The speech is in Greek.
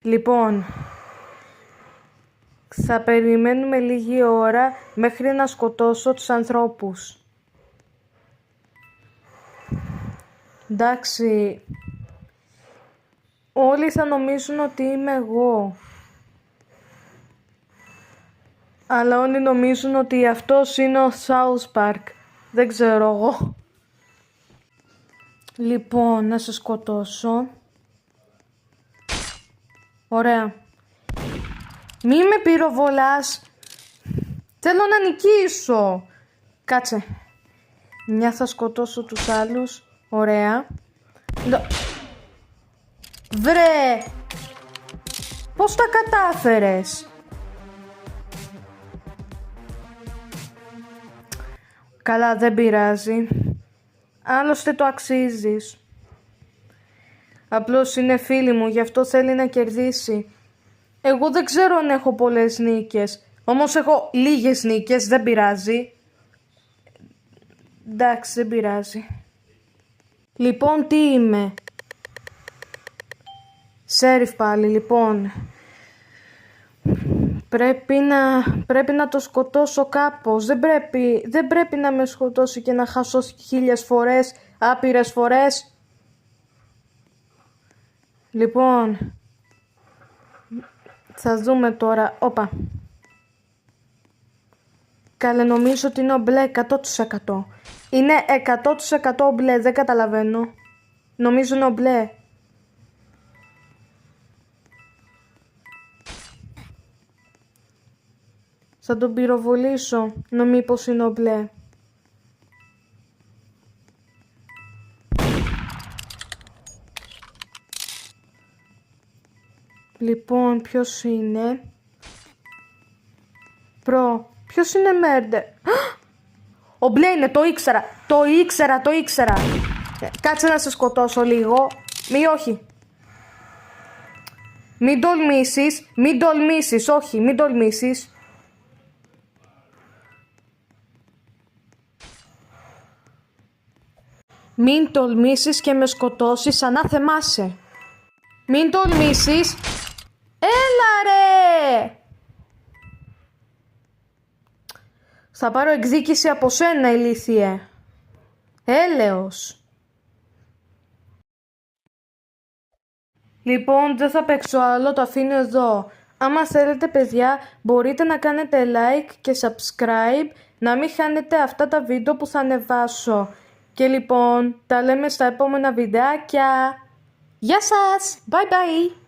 Λοιπόν, θα περιμένουμε λίγη ώρα μέχρι να σκοτώσω τους ανθρώπους. Εντάξει, όλοι θα νομίζουν ότι είμαι εγώ. Αλλά όλοι νομίζουν ότι αυτός είναι ο South Park. Δεν ξέρω εγώ. Λοιπόν, να σε σκοτώσω. Ωραία. Μη με πυροβολάς. Θέλω να νικήσω. Κάτσε. Μια θα σκοτώσω τους άλλους. Ωραία. Βρε! Πώς τα κατάφερες? Καλά, δεν πειράζει. Άλλωστε το αξίζεις. Απλώς είναι φίλη μου, γι' αυτό θέλει να κερδίσει. Εγώ δεν ξέρω αν έχω πολλές νίκες. Όμως έχω λίγες νίκες, δεν πειράζει. Εντάξει, δεν πειράζει. Λοιπόν, τι είμαι? Σέριφ πάλι, λοιπόν. Πρέπει να το σκοτώσω κάπως. Δεν πρέπει να με σκοτώσει και να χάσω 1000 φορές, άπειρες φορές. Λοιπόν, θα δούμε τώρα. Όπα. Καλέ, νομίζω ότι είναι ο μπλε 100%. Είναι 100% ο μπλε, δεν καταλαβαίνω. Νομίζω είναι ο μπλε. Θα τον πυροβολήσω, μήπως είναι ο μπλε. Λοιπόν, ποιος είναι? Ποιος είναι Μέρντερ? Ο μπλε είναι, το ήξερα. Το ήξερα. Κάτσε να σε σκοτώσω λίγο. Όχι. Μην τολμήσεις, όχι, μην τολμήσεις. Μην τολμήσεις και με σκοτώσεις, ανάθεμά σε. Μην τολμήσεις. Έλα ρε! Θα πάρω εκδίκηση από σένα, ηλίθιε. Έλεος. Λοιπόν, δεν θα παίξω άλλο, το αφήνω εδώ. Άμα θέλετε, παιδιά, μπορείτε να κάνετε like και subscribe, να μην χάνετε αυτά τα βίντεο που θα ανεβάσω. Και λοιπόν, τα λέμε στα επόμενα βιντεάκια. Γεια σας! Bye bye!